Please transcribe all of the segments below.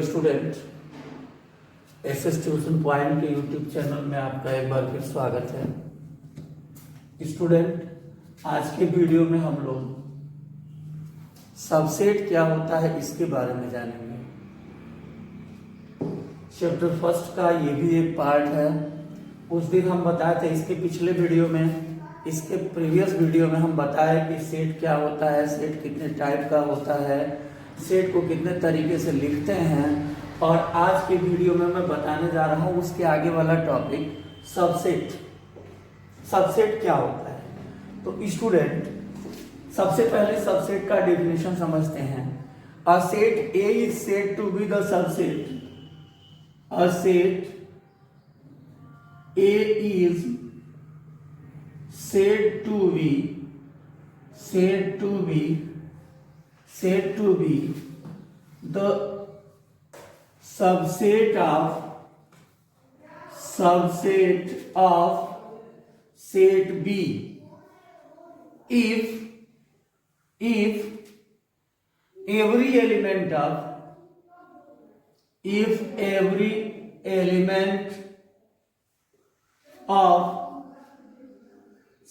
Student, SS tuition point के YouTube channel में आपका एक बार फिर स्वागत है। स्टूडेंट, आज के वीडियो में हम लोग सबसेट क्या होता है इसके बारे में जानेंगे। चैप्टर फर्स्ट का ये भी एक पार्ट है। उस दिन हम बताए थे, इसके पिछले वीडियो में, इसके प्रीवियस वीडियो में हम बताए कि सेट क्या होता है, सेट कितने टाइप का होता है, सेट को कितने तरीके से लिखते हैं। और आज के वीडियो में मैं बताने जा रहा हूं उसके आगे वाला टॉपिक सबसेट। सबसेट क्या होता है? तो स्टूडेंट, सबसे पहले सबसेट का डेफिनेशन समझते हैं। A set A is said to be the subset. A set A is said to be the subset of set B if every element of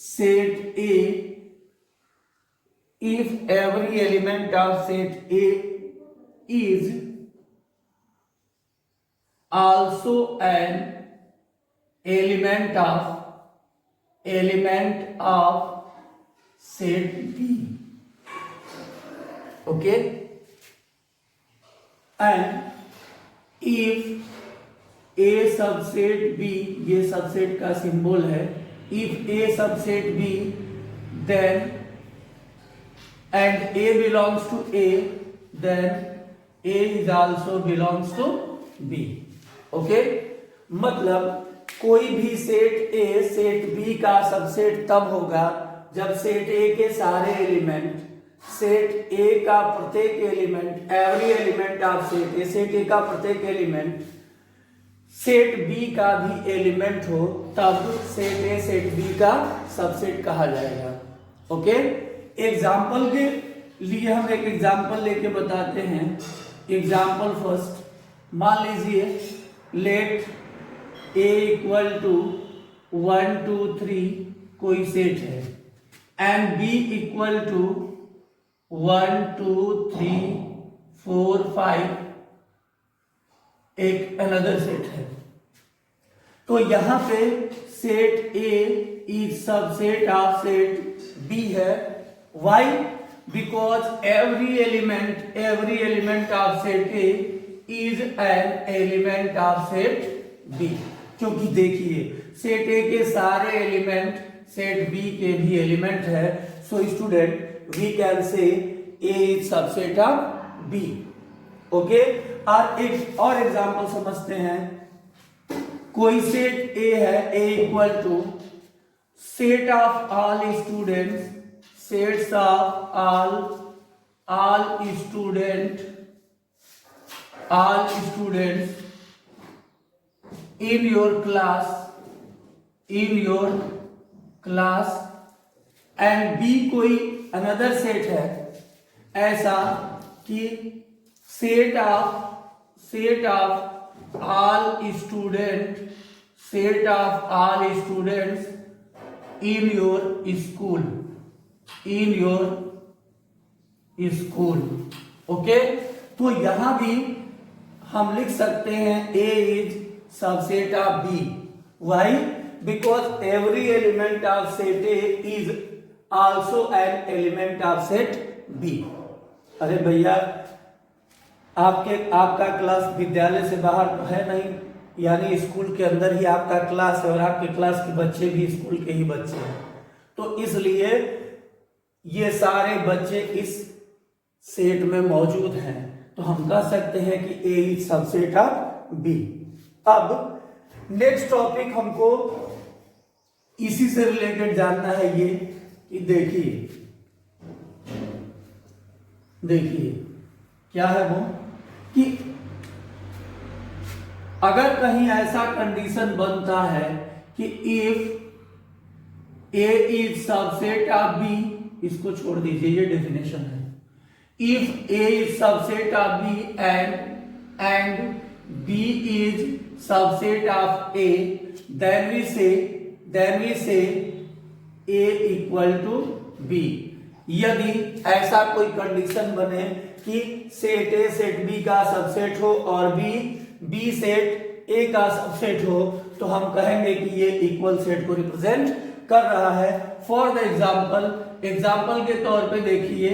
set A, if every element of set A is also an element of set B, okay, and if A subset B, ये subset का symbol है, if A subset B, then and A belongs to A, then A is also belongs to B. Okay, मतलब कोई भी set A set B का subset तब होगा जब सेट A के सारे एलिमेंट, सेट A का प्रत्येक element, every element of set A, set A का प्रत्येक एलिमेंट सेट B का भी एलिमेंट हो, तब सेट A सेट B का सबसेट कहा जाएगा। ओके, एग्जाम्पल के लिए हम एक एग्जाम्पल लेके बताते हैं। एग्जाम्पल फर्स्ट, मान लीजिए लेट A इक्वल टू 1 2 3 कोई सेट है एंड B इक्वल टू 1 2 3 4 5 एक अनदर सेट है। तो यहां पे set A is subset of set B है। Why? Because every element of set A is an element of set B। क्योंकि देखिए सेट A के सारे एलिमेंट सेट B के भी एलिमेंट है। So student, we can say A is subset of B। Okay, और एक और एग्जांपल समझते हैं। कोई सेट A है, A equal to set of all students, sets of all students in your class and B कोई another set है, ऐसा कि set of all students in your school. Okay, तो यहां भी हम लिख सकते हैं A is subset of B। Why? Because every element of set A is also an element of set B। अरे भैया, आपका क्लास विद्यालय से बाहर तो है नहीं, यानी स्कूल के अंदर ही आपका क्लास है और आपके क्लास के बच्चे भी स्कूल के ही बच्चे हैं। तो इसलिए ये सारे बच्चे इस सेट में मौजूद हैं, तो हम कह सकते हैं कि A is subset of B। अब नेक्स्ट टॉपिक हमको इसी से रिलेटेड जानना है, ये कि देखिए क्या है वो, कि अगर कहीं ऐसा कंडीशन बनता है कि if A is subset of B, इसको छोड़ दीजिए, ये डेफिनेशन है। If A is subset of B and and B is subset of A, then we say A equal to B. यदि ऐसा कोई कंडीशन बने कि सेट A सेट B का सबसेट हो और B सेट A का सबसेट हो, तो हम कहेंगे कि ये इक्वल सेट को रिप्रेजेंट कर रहा है. फॉर द एग्जाम्पल के तौर पे देखिए,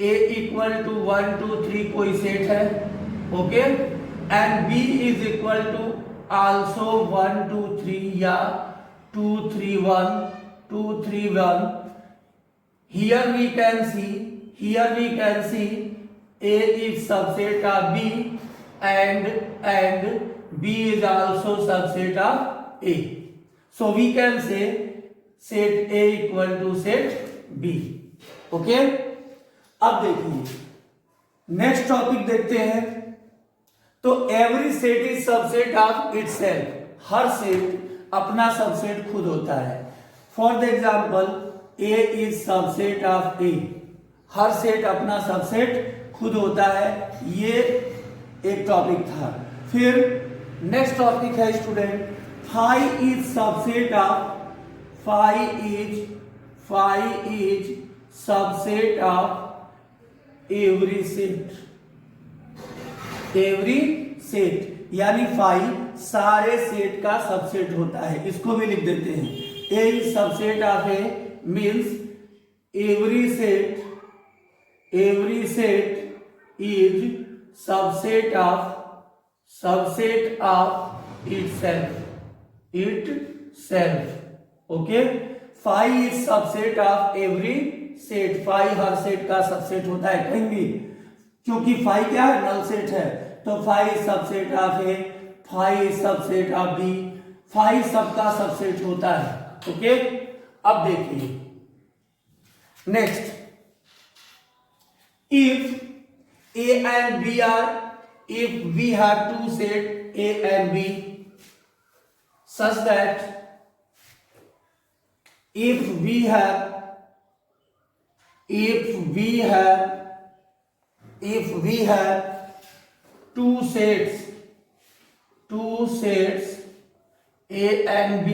A इक्वल टू 1 2 3 कोई सेट है, okay, and B is equal to also 1 2 3 या 2 3 1 2 3 1. Here we can see A is subset of B and B is also subset of A. So we can say set A equal to set B. Okay? अब देखिए next topic देखते हैं. तो every set is subset of itself. हर set अपना subset खुद होता है. For the example A is subset of A. हर सेट अपना सबसेट खुद होता है. ये एक टॉपिक था. फिर नेक्स्ट टॉपिक है student, phi is subset of subset of every set. यानी फाई सारे सेट का सबसेट होता है. इसको भी लिख देते हैं. A is subset of A means every set is subset of itself. Okay, phi is subset of every set. phi her set का सबसेट होता है कहेंगे, क्योंकि phi क्या है, नल सेट है. तो phi is subset of A, phi is subset of B, phi सबका सबसेट होता है. ओके, अब देखिए next, if A and B are, if we have two set A and B such that if we have two sets A and B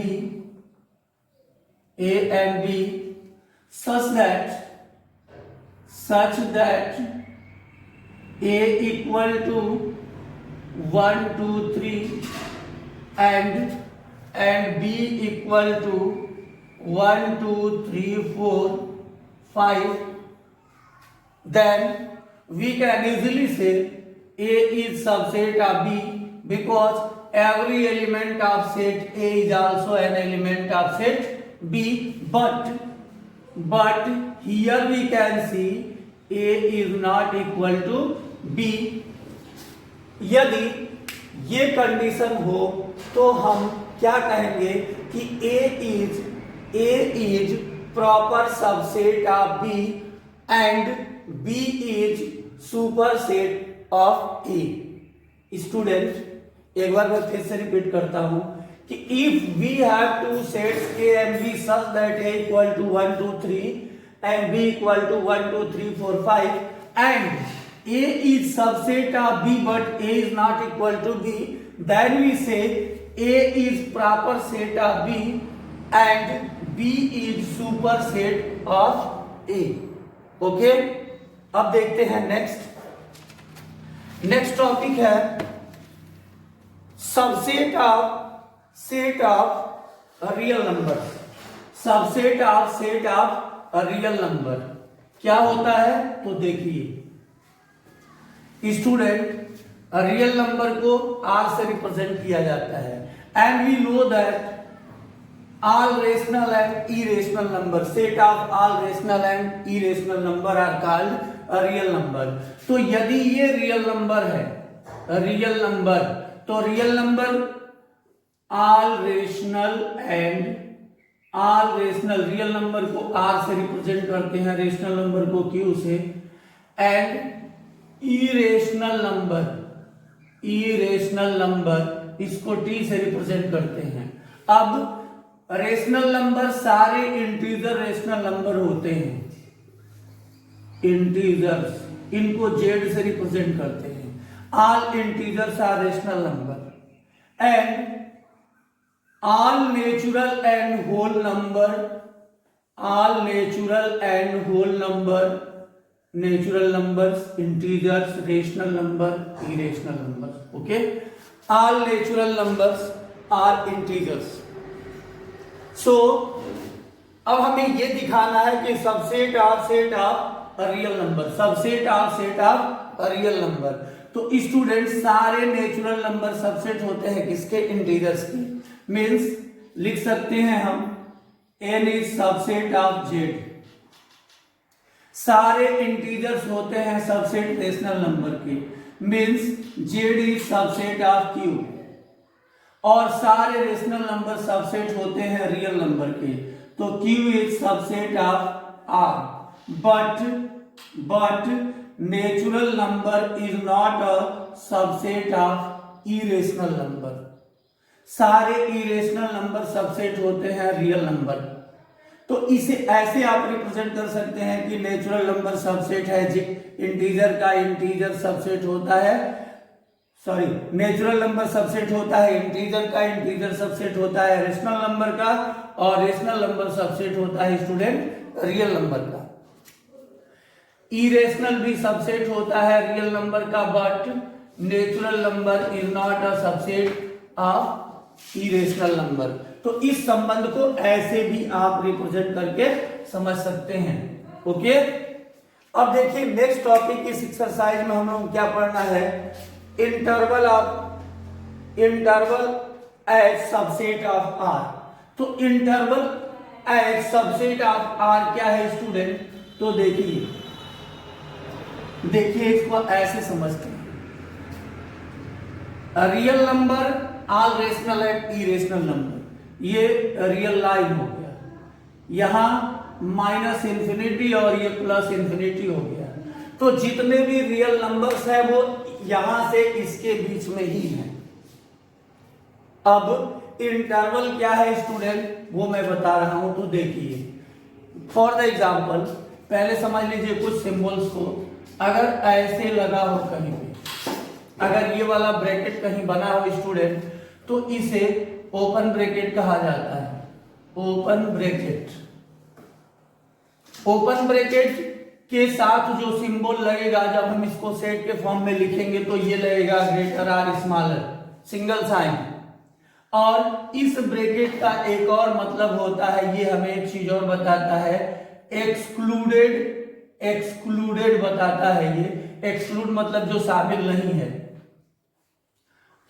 such that A equal to 1 2 3 and B equal to 1 2 3 4 5, then we can easily say A is subset of B, because every element of set A is also an element of set B. But here we can see A is not equal to B. यदि ये condition हो तो हम क्या कहेंगे कि A is proper subset of B and B is superset of A. Student एक बार मैं फिर से रिपीट करता हूं कि if we have two sets A and B such that A equal to 1 2 3 and B equal to 1 2 3 4 5 and A is subset of B but A is not equal to B, then we say A is proper set of B and B is superset of A. Okay, अब देखते हैं next topic है subset of set of real number. Subset of set of real number क्या होता है? तो देखिए student, real number को R से रिप्रेजेंट किया जाता है and we know that all rational and irrational number, set of all rational and irrational number are called a real number. तो यदि ये रियल नंबर है, रियल नंबर, तो real number all rational real number को R से represent करते हैं, rational number को Q से, एंड इरेशनल नंबर इसको T से रिप्रेजेंट करते हैं. अब रेशनल नंबर सारे इंटीजर रेशनल नंबर होते हैं, इंटीजर्स, इनको Z से रिप्रेजेंट करते हैं. all integers are rational number and all natural and whole number, all natural and whole number, natural numbers, integers, rational number, irrational numbers. Okay, all natural numbers are integers. So अब हमें ये दिखाना है कि subset of set of real number, subset of set of real number. तो student सारे natural number subset होते हैं किसके? इंटीजर्स के। मीन्स लिख सकते हैं हम n is subset of z, सारे इंटीजर्स होते हैं सबसेट रेशनल नंबर के। Means z is subset of q, और सारे रेशनल नंबर सबसेट होते हैं रियल नंबर के। तो q is subset of r, but natural number is not a subset of irrational number. सारे इरेशनल नंबर सबसेट होते हैं रियल नंबर। तो इसे ऐसे आप रिप्रेजेंट कर सकते हैं कि नेचुरल नंबर सबसेट है, इंटीजर का इंटीजर सबसेट होता है, सॉरी नेचुरल नंबर सबसेट होता है इंटीजर का, इंटीजर सबसेट होता है रेशनल नंबर का, और रेशनल नंबर सबसेट होता है स्टूडेंट रियल नंबर का। इरेशनल भी सबसेट होता है रियल नंबर का, but natural number is not a subset of irrational number. तो इस संबंध को ऐसे भी आप रिप्रेजेंट करके समझ सकते हैं। ओके, अब देखिए नेक्स्ट टॉपिक इस एक्सरसाइज में हम लोग क्या पढ़ना है? Interval as subset of R. तो interval as subset of R क्या है स्टूडेंट? तो देखिए इसको ऐसे समझते हैं, real number, all rational and irrational number, ये रियल लाइन हो गया, यहां माइनस इंफिनिटी और ये प्लस इंफिनिटी हो गया। तो जितने भी रियल नंबर्स है वो यहां से इसके बीच में ही है। अब इंटरवल क्या है स्टूडेंट, वो मैं बता रहा हूं। तो देखिए फॉर द एग्जांपल पहले समझ लीजिए कुछ सिंबल्स को। अगर ऐसे लगा हो कहीं पे, अगर ये वाला ब्रैकेट कहीं बना हो स्टूडेंट, तो इसे ओपन ब्रैकेट कहा जाता है। ओपन ब्रैकेट, ओपन ब्रैकेट के साथ जो सिंबल लगेगा जब हम इसको सेट के फॉर्म में लिखेंगे तो ये लगेगा greater or smaller, single sign. और इस ब्रैकेट का एक और मतलब होता है, ये हमें एक चीज और बताता है, एक्सक्लूडेड, एक्सक्लूडेड बताता है। ये एक्सक्लूड मतलब जो शामिल नहीं है।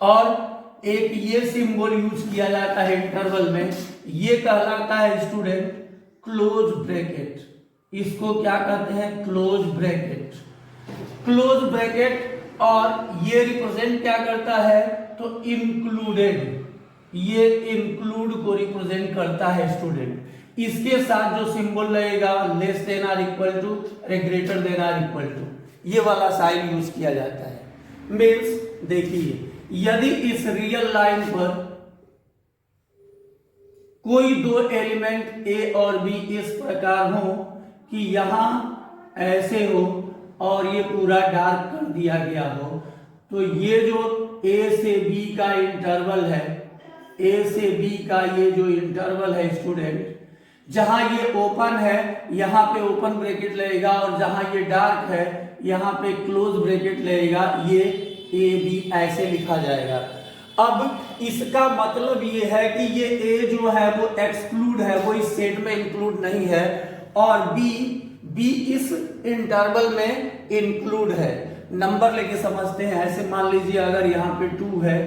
और एक ये सिंबल यूज किया जाता है इंटरवल में, ये कहलाता है स्टूडेंट क्लोज ब्रैकेट। इसको क्या कहते हैं? Close bracket. क्लोज ब्रैकेट, और ये रिप्रेजेंट क्या करता है? तो इंक्लूडेड, ये इंक्लूड को रिप्रेजेंट करता है स्टूडेंट। इसके साथ जो सिंबल लगेगा less than or equal to, greater than or equal to, ये वाला साइन यूज किया जाता है। मीन्स देखिए यदि इस रियल लाइन पर कोई दो एलिमेंट ए और बी इस प्रकार हो कि यहां ऐसे हो और ये पूरा डार्क कर दिया गया हो, तो ये जो ए से बी का इंटरवल है, ए से बी का ये जो इंटरवल है स्टूडेंट, जहां ये ओपन है यहां पे ओपन ब्रैकेट लगेगा, और जहां ये डार्क है यहां पे क्लोज ब्रैकेट लगेगा। ये ए बी ऐसे लिखा जाएगा। अब इसका मतलब ये है कि ये ए जो है वो एक्सक्लूड है, वो इस सेट में इंक्लूड नहीं है, और बी इस इंटरवल में इंक्लूड है। नंबर लेके समझते हैं, ऐसे मान लीजिए अगर यहाँ पे 2 है,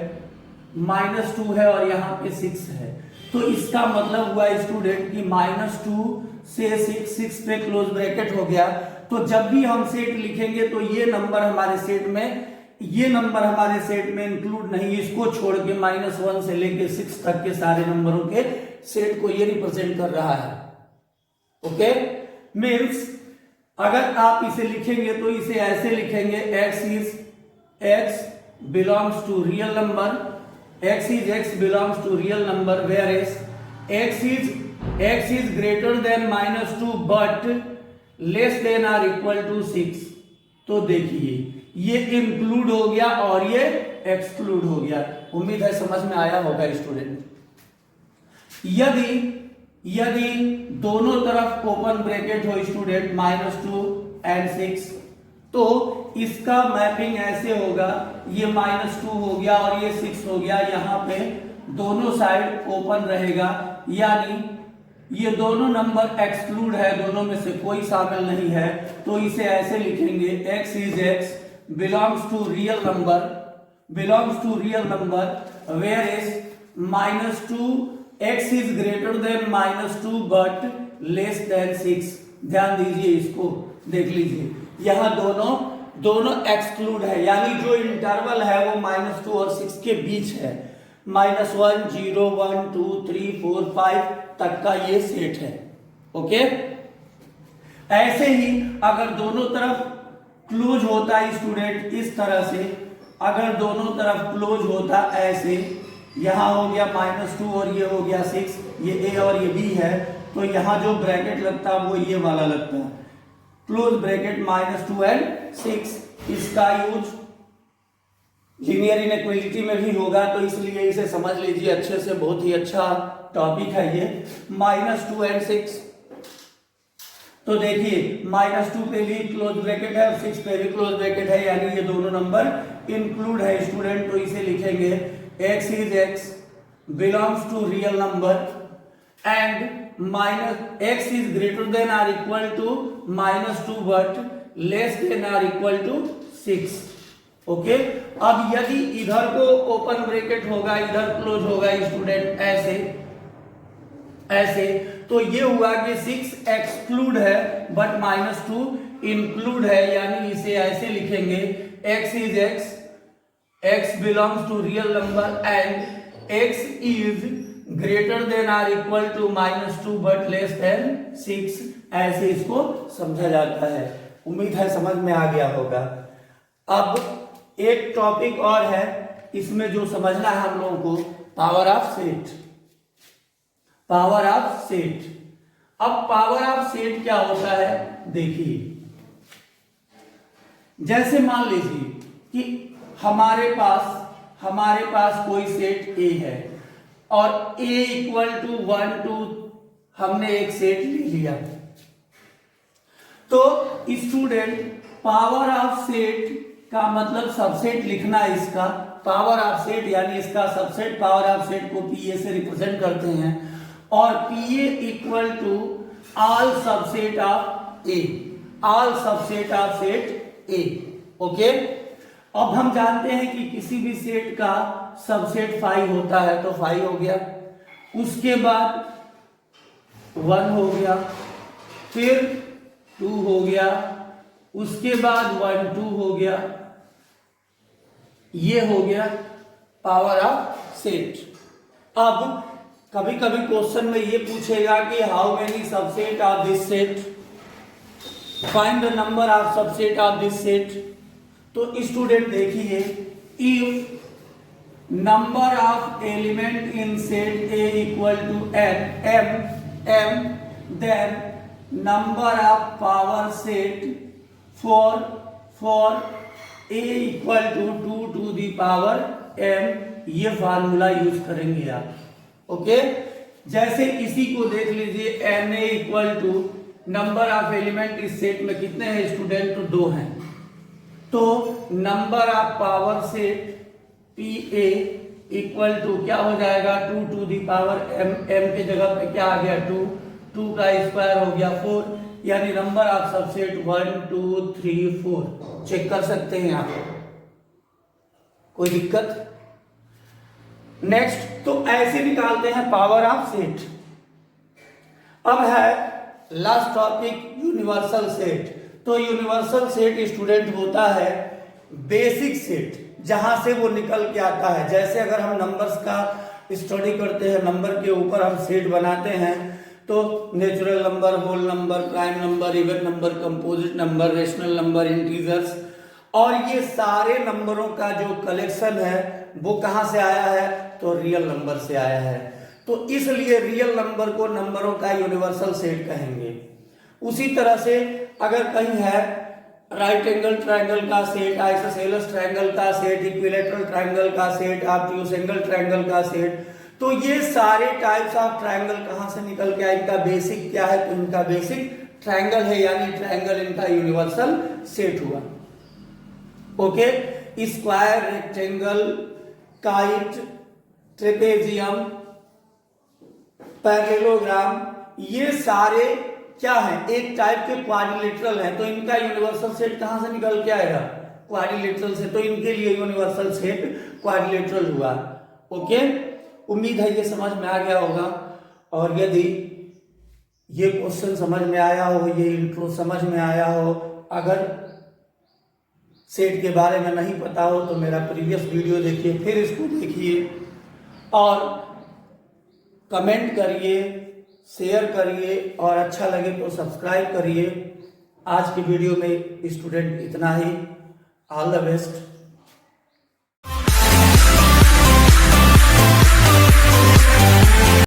-2 है और यहाँ पे 6 है, तो इसका मतलब हुआ स्टूडेंट कि -2 से 6 पे क्लोज ब्रैकेट हो गया। तो जब भी हम सेट लिखेंगे तो ये नंबर हमारे सेट में, ये नंबर हमारे सेट में इंक्लूड नहीं, इसको छोड़ के -1 से लेके 6 तक के सारे नंबरों के सेट को ये रिप्रेजेंट कर रहा है। ओके, मीन्स अगर आप इसे लिखेंगे तो इसे ऐसे लिखेंगे, x belongs to real number, x belongs to real number, whereas x is greater than -2 but less than or equal to 6। तो देखिए ये इंक्लूड हो गया और ये एक्सक्लूड हो गया। उम्मीद है समझ में आया होगा स्टूडेंट। यदि दोनों तरफ ओपन ब्रैकेट हो स्टूडेंट -2 and 6, तो इसका मैपिंग ऐसे होगा, ये -2 हो गया और ये 6 हो गया, यहाँ पे दोनों साइड ओपन रहेगा, यानी ये दोनों नंबर एक्सक्लूड है, दोनों में से कोई शामिल नहीं है। तो इसे ऐसे लिखेंगे, x is x belongs to real number whereas -2 x is greater than -2 but less than 6। ध्यान दीजिए, इसको देख लीजिए, यहाँ दोनों एक्सक्लूड है, यानी जो इंटरवल है वो -2 और 6 के बीच है। -1 0 1 2 3 4 5 तक का ये सेट है। ओके, ऐसे ही अगर दोनों तरफ क्लोज होता है स्टूडेंट इस तरह से, अगर दोनों तरफ क्लोज होता ऐसे, यहां हो गया -2 और ये हो गया 6, ये a और ये b है, तो यहां जो ब्रैकेट लगता वो ये वाला लगता है, क्लोज ब्रैकेट -2 and 6। इसका यूज लीनियर इनइक्वालिटी में भी होगा, तो इसलिए इसे समझ लीजिए अच्छे से, बहुत ही अच्छा टॉपिक है ये। -2 and 6, तो देखिए -2 पे भी क्लोज ब्रैकेट है और 6 पे भी क्लोज ब्रैकेट है, यानी ये दोनों नंबर इंक्लूड है स्टूडेंट। तो इसे लिखेंगे x is x belongs to real number and x is greater than or equal to -2 but less than or equal to 6। Okay, अब यदि इधर को ओपन ब्रैकेट होगा, इधर क्लोज होगा स्टूडेंट, ऐसे, तो ये हुआ कि 6 एक्सक्लूड है बट -2 इंक्लूड है, यानी इसे ऐसे लिखेंगे, x is x belongs to real number and x is greater than or equal to -2 but less than 6। ऐसे इसको समझा जाता है। उम्मीद है समझ में आ गया होगा। अब एक टॉपिक और है, इसमें जो समझना है हम लोगों को, पावर ऑफ सेट। अब पावर ऑफ सेट क्या होता है, देखिए, जैसे मान लीजिए कि हमारे पास कोई सेट A है और A = 1 2 हमने एक सेट ले लिया, तो स्टूडेंट पावर ऑफ सेट का मतलब सबसेट लिखना है इसका। पावर ऑफ सेट यानी इसका सबसेट, पावर ऑफ सेट को PA से रिप्रेजेंट करते हैं, और PA = all subset of A, all subset of set A। Okay, अब हम जानते हैं कि किसी भी सेट का सबसेट 5 होता है, तो 5 हो गया, उसके बाद 1 हो गया, फिर 2 हो गया, उसके बाद 1 2 हो गया, ये हो गया पावर ऑफ सेट। अब कभी कभी क्वेश्चन में ये पूछेगा कि how many subset of this set, find the number of subset of this set. तो स्टूडेंट देखिए, if number of element in set A = m, then number of power set for A = 2 to the power m, ये formula use करेंगे आप। Okay, जैसे इसी को देख लीजिए, Na = नंबर ऑफ एलिमेंट इस सेट में कितने हैं स्टूडेंट, तो 2 हैं, तो number of power set Pa = क्या हो जाएगा, 2 to the power m, m के जगह पे क्या आ गया 2, 2 का स्क्वायर हो गया 4, यानी नंबर ऑफ सबसेट 1 2 3 4। चेक कर सकते हैं आप, कोई दिक्कत? नेक्स्ट, तो ऐसे निकालते हैं पावर ऑफ सेट। अब है लास्ट टॉपिक, यूनिवर्सल सेट। तो यूनिवर्सल सेट स्टूडेंट होता है बेसिक सेट, जहां से वो निकल के आता है। जैसे अगर हम नंबर्स का स्टडी करते हैं, नंबर के ऊपर हम सेट बनाते हैं, तो natural number, whole number, prime number, even number, composite number, rational number, integers, और ये सारे नंबरों का जो कलेक्शन है वो कहां से आया है, तो रियल नंबर से आया है। तो इसलिए रियल नंबर को नंबरों का यूनिवर्सल सेट कहेंगे। उसी तरह से अगर कहीं है राइट एंगल ट्रायंगल का सेट, आइसोसेलेस ट्रायंगल का सेट, इक्विलैटरल ट्रायंगल का सेट, ऑब्ट्यूज एंगल ट्रायंगल का सेट। तो ये सारे टाइप्स ऑफ ट्रायंगल कहां से निकल के आए, इनका बेसिक क्या है, तो इनका बेसिक ट्रायंगल है, यानी ट्रायंगल इनका यूनिवर्सल सेट हुआ। Okay, square, rectangle, kite, trapezium, parallelogram, ये सारे क्या है, एक टाइप के क्वाड्रिलेटरल हैं, तो इनका यूनिवर्सल सेट कहां से निकल के आएगा, क्वाड्रिलेटरल से, तो इनके लिए यूनिवर्सल सेट क्वाड्रिलेटरल हुआ। ओके, उम्मीद है ये समझ में आ गया होगा। और यदि ये क्वेश्चन समझ में आया हो, ये इंट्रो समझ में आया हो, अगर सेट के बारे में नहीं पता हो तो मेरा प्रीवियस वीडियो देखिए, फिर इसको देखिए और कमेंट करिए, शेयर करिए और अच्छा लगे तो सब्सक्राइब करिए। आज की वीडियो में स्टूडेंट इतना ही। All the best.